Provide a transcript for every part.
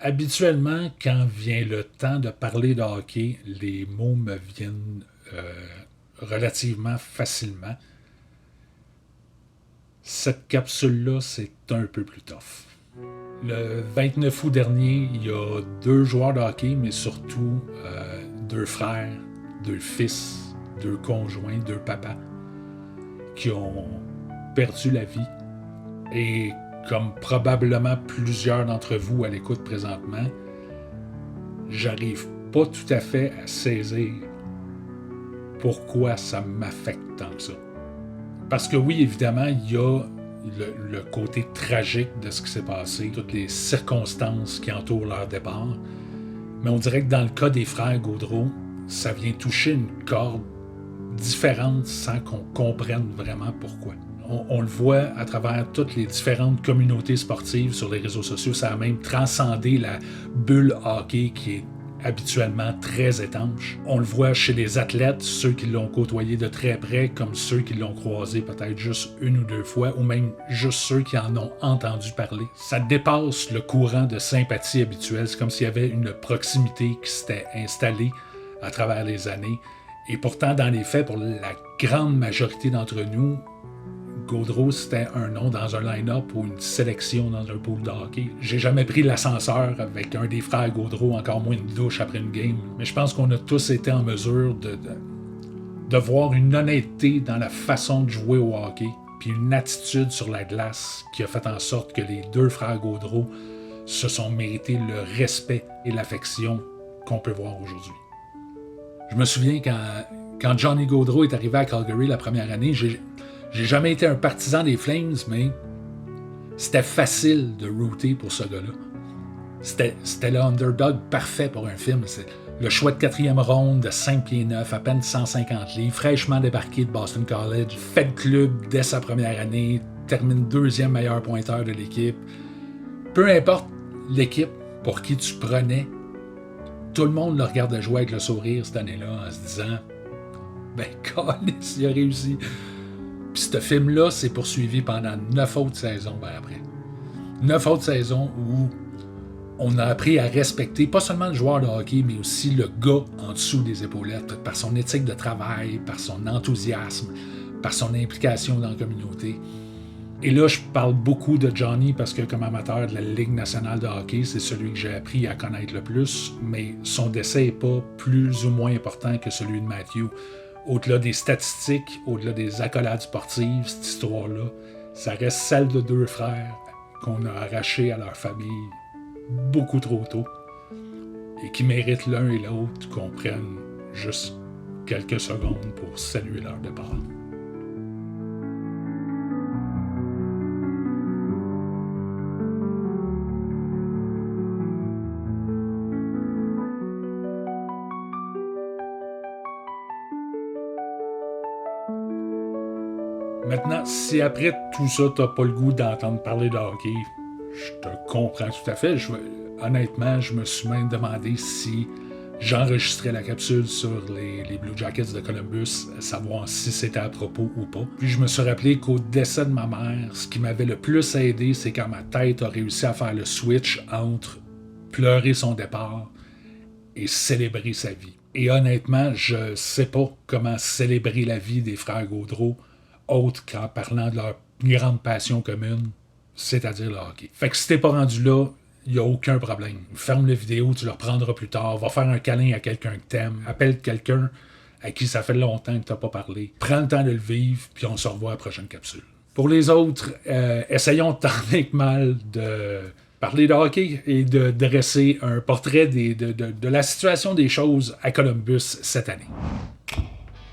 Habituellement, quand vient le temps de parler de hockey, les mots me viennent relativement facilement. Cette capsule-là, c'est un peu plus tough. Le 29 août dernier, il y a 2 joueurs de hockey, mais surtout 2 frères, 2 fils, 2 conjoints, 2 papas qui ont perdu la vie. Et comme probablement plusieurs d'entre vous à l'écoute présentement, j'arrive pas tout à fait à saisir pourquoi ça m'affecte tant que ça. Parce que oui, évidemment, il y a le côté tragique de ce qui s'est passé, toutes les circonstances qui entourent leur départ, mais on dirait que dans le cas des frères Gaudreau, ça vient toucher une corde différente sans qu'on comprenne vraiment pourquoi. On le voit à travers toutes les différentes communautés sportives sur les réseaux sociaux, ça a même transcendé la bulle hockey qui est habituellement très étanche. On le voit chez les athlètes, ceux qui l'ont côtoyé de très près, comme ceux qui l'ont croisé peut-être juste 1 ou 2 fois, ou même juste ceux qui en ont entendu parler. Ça dépasse le courant de sympathie habituel, c'est comme s'il y avait une proximité qui s'était installée à travers les années. Et pourtant, dans les faits, pour la grande majorité d'entre nous, Gaudreau, c'était un nom dans un line-up ou une sélection dans un pool de hockey. J'ai jamais pris l'ascenseur avec un des frères Gaudreau, encore moins une douche après une game. Mais je pense qu'on a tous été en mesure de voir une honnêteté dans la façon de jouer au hockey, puis une attitude sur la glace qui a fait en sorte que les 2 frères Gaudreau se sont mérités le respect et l'affection qu'on peut voir aujourd'hui. Je me souviens quand Johnny Gaudreau est arrivé à Calgary la première année, j'ai jamais été un partisan des Flames, mais c'était facile de rooter pour ce gars-là. C'était le underdog parfait pour un film. C'est le choix de 4e ronde de 5 pieds 9, à peine 150 livres, fraîchement débarqué de Boston College, fait le club dès sa première année, termine 2e meilleur pointeur de l'équipe. Peu importe l'équipe pour qui tu prenais, tout le monde le regardait jouer avec le sourire cette année-là en se disant « Ben, câlisse, il a réussi ». Puis ce film-là s'est poursuivi pendant 9 autres saisons par après. 9 autres saisons où on a appris à respecter pas seulement le joueur de hockey, mais aussi le gars en dessous des épaulettes, par son éthique de travail, par son enthousiasme, par son implication dans la communauté. Et là, je parle beaucoup de Johnny parce que comme amateur de la Ligue nationale de hockey, c'est celui que j'ai appris à connaître le plus, mais son décès n'est pas plus ou moins important que celui de Matthew. Au-delà des statistiques, au-delà des accolades sportives, cette histoire-là, ça reste celle de 2 frères qu'on a arrachés à leur famille beaucoup trop tôt et qui méritent l'un et l'autre qu'on prenne juste quelques secondes pour saluer leur départ. Maintenant, si après tout ça, t'as pas le goût d'entendre parler de hockey, je te comprends tout à fait. Honnêtement, je me suis même demandé si j'enregistrais la capsule sur les Blue Jackets de Columbus, à savoir si c'était à propos ou pas. Puis je me suis rappelé qu'au décès de ma mère, ce qui m'avait le plus aidé, c'est quand ma tête a réussi à faire le switch entre pleurer son départ et célébrer sa vie. Et honnêtement, je sais pas comment célébrer la vie des frères Gaudreau autre qu'en parlant de leur grande passion commune, c'est-à-dire le hockey. Fait que si t'es pas rendu là, il n'y a aucun problème. Ferme la vidéo, tu le reprendras plus tard, va faire un câlin à quelqu'un que t'aimes, appelle quelqu'un à qui ça fait longtemps que t'as pas parlé. Prends le temps de le vivre, puis on se revoit à la prochaine capsule. Pour les autres, essayons tant bien que mal de parler de hockey et de dresser un portrait de la situation des choses à Columbus cette année.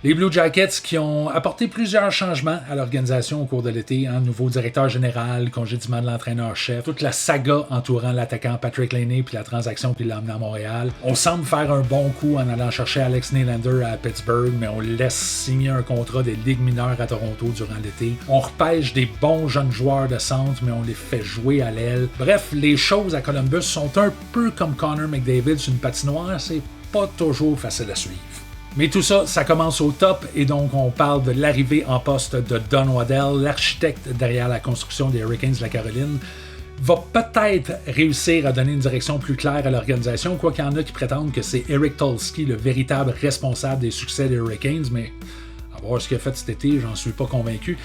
Les Blue Jackets qui ont apporté plusieurs changements à l'organisation au cours de l'été, nouveau directeur général, congédiement de l'entraîneur-chef, toute la saga entourant l'attaquant Patrick Laine puis la transaction qui l'a amené à Montréal. On semble faire un bon coup en allant chercher Alex Nylander à Pittsburgh, mais on laisse signer un contrat des ligues mineures à Toronto durant l'été. On repêche des bons jeunes joueurs de centre, mais on les fait jouer à l'aile. Bref, les choses à Columbus sont un peu comme Connor McDavid sur une patinoire, c'est pas toujours facile à suivre. Mais tout ça, ça commence au top et donc on parle de l'arrivée en poste de Don Waddell, l'architecte derrière la construction des Hurricanes de la Caroline, va peut-être réussir à donner une direction plus claire à l'organisation, quoi qu'il y en a qui prétendent que c'est Eric Tulsky le véritable responsable des succès des Hurricanes, mais à voir ce qu'il a fait cet été, j'en suis pas convaincu.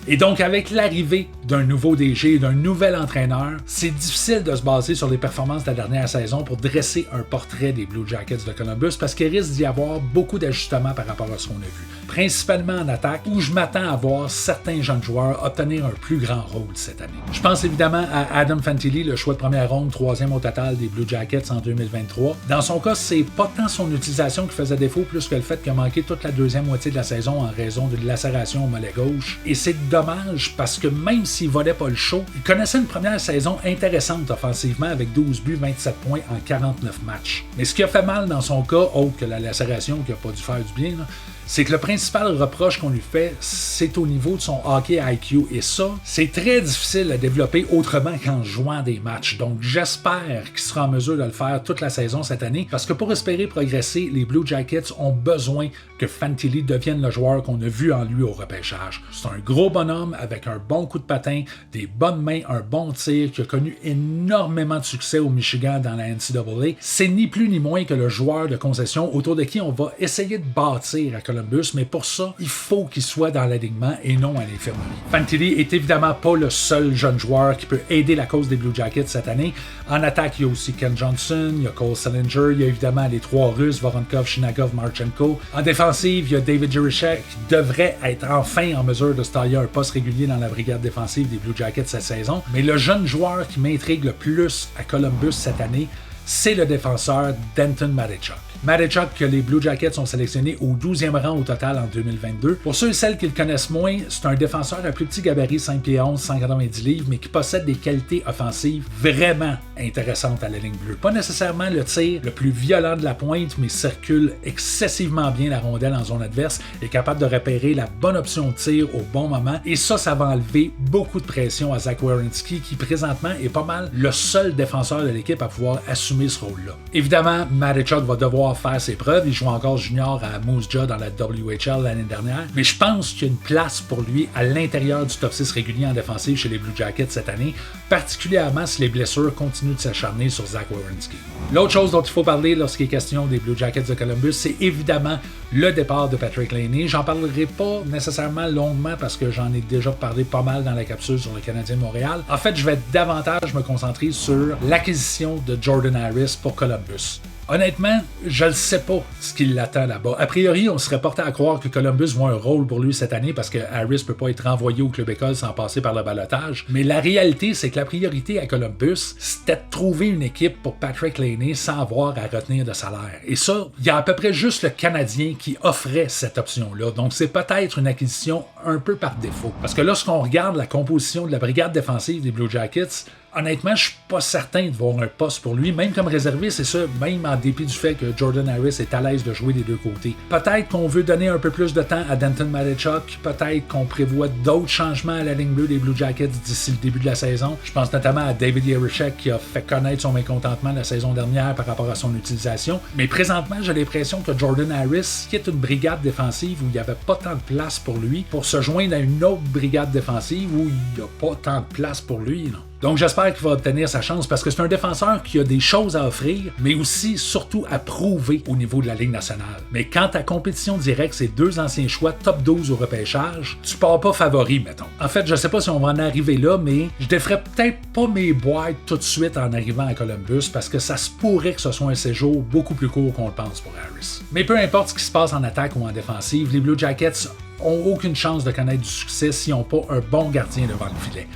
Et donc, avec l'arrivée d'un nouveau DG et d'un nouvel entraîneur, c'est difficile de se baser sur les performances de la dernière saison pour dresser un portrait des Blue Jackets de Columbus parce qu'il risque d'y avoir beaucoup d'ajustements par rapport à ce qu'on a vu. Principalement en attaque, où je m'attends à voir certains jeunes joueurs obtenir un plus grand rôle cette année. Je pense évidemment à Adam Fantilli, le choix de première ronde, 3e au total des Blue Jackets en 2023. Dans son cas, c'est pas tant son utilisation qui faisait défaut, plus que le fait qu'il a manqué toute la deuxième moitié de la saison en raison d'une lacération au mollet gauche. Et c'est dommage parce que même s'il volait pas le show, il connaissait une première saison intéressante offensivement avec 12 buts, 27 points en 49 matchs. Mais ce qui a fait mal dans son cas, autre que la lacération qui a pas dû faire du bien, là, c'est que le principal reproche qu'on lui fait, c'est au niveau de son hockey IQ. Et ça, c'est très difficile à développer autrement qu'en jouant des matchs. Donc j'espère qu'il sera en mesure de le faire toute la saison cette année, parce que pour espérer progresser, les Blue Jackets ont besoin que Fantilli devienne le joueur qu'on a vu en lui au repêchage. C'est un gros bonhomme avec un bon coup de patin, des bonnes mains, un bon tir, qui a connu énormément de succès au Michigan dans la NCAA. C'est ni plus ni moins que le joueur de concession autour de qui on va essayer de bâtir à Columbus, mais pour ça, il faut qu'il soit dans l'alignement et non à l'infirmerie. Fantilli est évidemment pas le seul jeune joueur qui peut aider la cause des Blue Jackets cette année. En attaque, il y a aussi Ken Johnson, il y a Cole Sillinger, il y a évidemment les trois Russes, Voronkov, Shinagov, Marchenko. En défensive, il y a David Jiricek qui devrait être enfin en mesure de se tailler un poste régulier dans la brigade défensive des Blue Jackets cette saison. Mais le jeune joueur qui m'intrigue le plus à Columbus cette année, c'est le défenseur Denton Mateychuk. Mateychuk, que les Blue Jackets ont sélectionné au 12e rang au total en 2022. Pour ceux et celles qui le connaissent moins, c'est un défenseur à plus petit gabarit, 5 pieds 11, 190 livres, mais qui possède des qualités offensives vraiment intéressantes à la ligne bleue. Pas nécessairement le tir le plus violent de la pointe, mais circule excessivement bien la rondelle en zone adverse, est capable de repérer la bonne option de tir au bon moment, et ça va enlever beaucoup de pression à Zach Werenski, qui présentement est pas mal le seul défenseur de l'équipe à pouvoir assumer ce rôle-là. Évidemment, Mateychuk va devoir faire ses preuves. Il joue encore junior à Moose Jaw dans la WHL l'année dernière. Mais je pense qu'il y a une place pour lui à l'intérieur du top 6 régulier en défensive chez les Blue Jackets cette année, particulièrement si les blessures continuent de s'acharner sur Zach Werenski. L'autre chose dont il faut parler lorsqu'il est question des Blue Jackets de Columbus, c'est évidemment le départ de Patrick Laney. J'en parlerai pas nécessairement longuement parce que j'en ai déjà parlé pas mal dans la capsule sur le Canadien de Montréal. En fait, je vais davantage me concentrer sur l'acquisition de Jordan Harris pour Columbus. Honnêtement, je ne sais pas ce qui l'attend là-bas. A priori, on serait porté à croire que Columbus voit un rôle pour lui cette année parce que Harris ne peut pas être renvoyé au club école sans passer par le ballottage. Mais la réalité, c'est que la priorité à Columbus, c'était de trouver une équipe pour Patrick Laney sans avoir à retenir de salaire. Et ça, il y a à peu près juste le Canadien qui offrait cette option-là. Donc, c'est peut-être une acquisition un peu par défaut. Parce que lorsqu'on regarde la composition de la brigade défensive des Blue Jackets, honnêtement, je suis pas certain de voir un poste pour lui, même comme réserviste, c'est ça, même en dépit du fait que Jordan Harris est à l'aise de jouer des deux côtés. Peut-être qu'on veut donner un peu plus de temps à Denton Mateychuk, peut-être qu'on prévoit d'autres changements à la ligne bleue des Blue Jackets d'ici le début de la saison. Je pense notamment à David Jiricek qui a fait connaître son mécontentement la saison dernière par rapport à son utilisation. Mais présentement, j'ai l'impression que Jordan Harris quitte une brigade défensive où il n'y avait pas tant de place pour lui pour se joindre à une autre brigade défensive où il n'y a pas tant de place pour lui, non. Donc j'espère qu'il va obtenir sa chance parce que c'est un défenseur qui a des choses à offrir, mais aussi surtout à prouver au niveau de la Ligue nationale. Mais quand ta compétition directe, c'est deux anciens choix top 12 au repêchage, tu pars pas favori, mettons. En fait, je sais pas si on va en arriver là, mais je déferais peut-être pas mes boîtes tout de suite en arrivant à Columbus parce que ça se pourrait que ce soit un séjour beaucoup plus court qu'on le pense pour Harris. Mais peu importe ce qui se passe en attaque ou en défensive, les Blue Jackets ont aucune chance de connaître du succès s'ils n'ont pas un bon gardien devant le filet.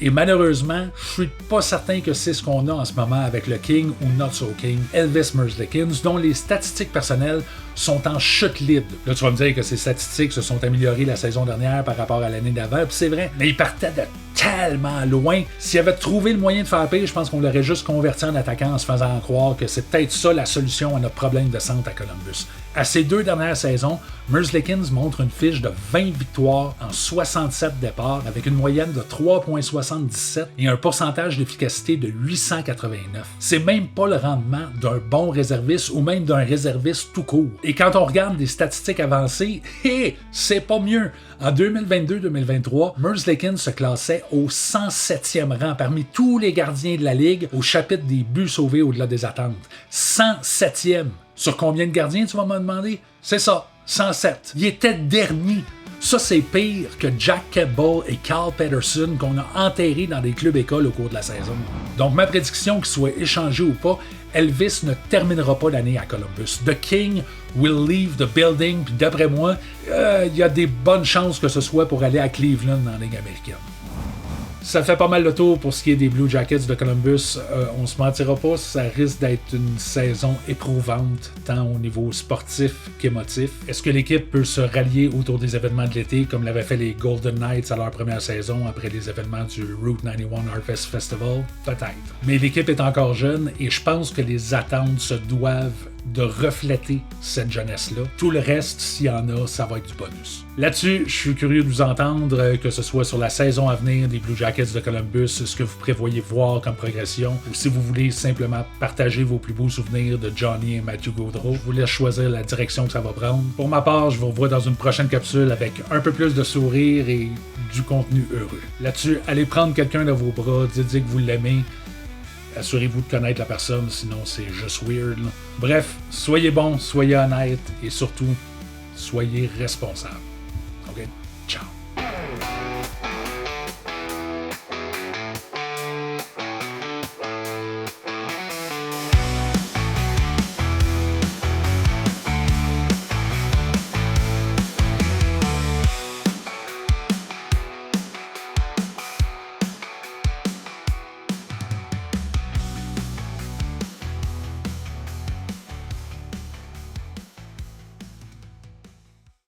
Et malheureusement, je suis pas certain que c'est ce qu'on a en ce moment avec le King ou Not So King, Elvis Merzlikins, dont les statistiques personnelles sont en chute libre. Là, tu vas me dire que ces statistiques se sont améliorées la saison dernière par rapport à l'année d'avant, puis c'est vrai, mais il partait de tellement loin. S'il avait trouvé le moyen de faire pire, je pense qu'on l'aurait juste converti en attaquant en se faisant croire que c'est peut-être ça la solution à notre problème de centre à Columbus. À ces deux dernières saisons, Merzlikins montre une fiche de 20 victoires en 67 départs avec une moyenne de 3,77 et un pourcentage d'efficacité de 889. C'est même pas le rendement d'un bon réserviste ou même d'un réserviste tout court. Et quand on regarde des statistiques avancées, c'est pas mieux. En 2022-2023, Merzlikins se classait au 107e rang parmi tous les gardiens de la Ligue au chapitre des buts sauvés au-delà des attentes. 107e. Sur combien de gardiens, tu vas me demander? C'est ça, 107. Il était dernier. Ça, c'est pire que Jack Campbell et Carl Peterson qu'on a enterrés dans des clubs écoles au cours de la saison. Donc, ma prédiction, qu'il soit échangé ou pas, Elvis ne terminera pas l'année à Columbus. The King will leave the building, puis d'après moi, il y a des bonnes chances que ce soit pour aller à Cleveland dans la Ligue américaine. Ça fait pas mal le tour pour ce qui est des Blue Jackets de Columbus. On se mentira pas, ça risque d'être une saison éprouvante, tant au niveau sportif qu'émotif. Est-ce que l'équipe peut se rallier autour des événements de l'été, comme l'avaient fait les Golden Knights à leur première saison après les événements du Route 91 Harvest Festival? Peut-être. Mais l'équipe est encore jeune et je pense que les attentes se doivent de refléter cette jeunesse-là. Tout le reste, s'il y en a, ça va être du bonus. Là-dessus, je suis curieux de vous entendre, que ce soit sur la saison à venir des Blue Jackets de Columbus, ce que vous prévoyez voir comme progression, ou si vous voulez simplement partager vos plus beaux souvenirs de Johnny et Matthew Gaudreau. Je vous laisse choisir la direction que ça va prendre. Pour ma part, je vous revois dans une prochaine capsule avec un peu plus de sourire et du contenu heureux. Là-dessus, allez prendre quelqu'un dans vos bras, dites que vous l'aimez. Assurez-vous de connaître la personne, sinon c'est juste weird. Là. Bref, soyez bons, soyez honnêtes et surtout, soyez responsables. OK? Ciao.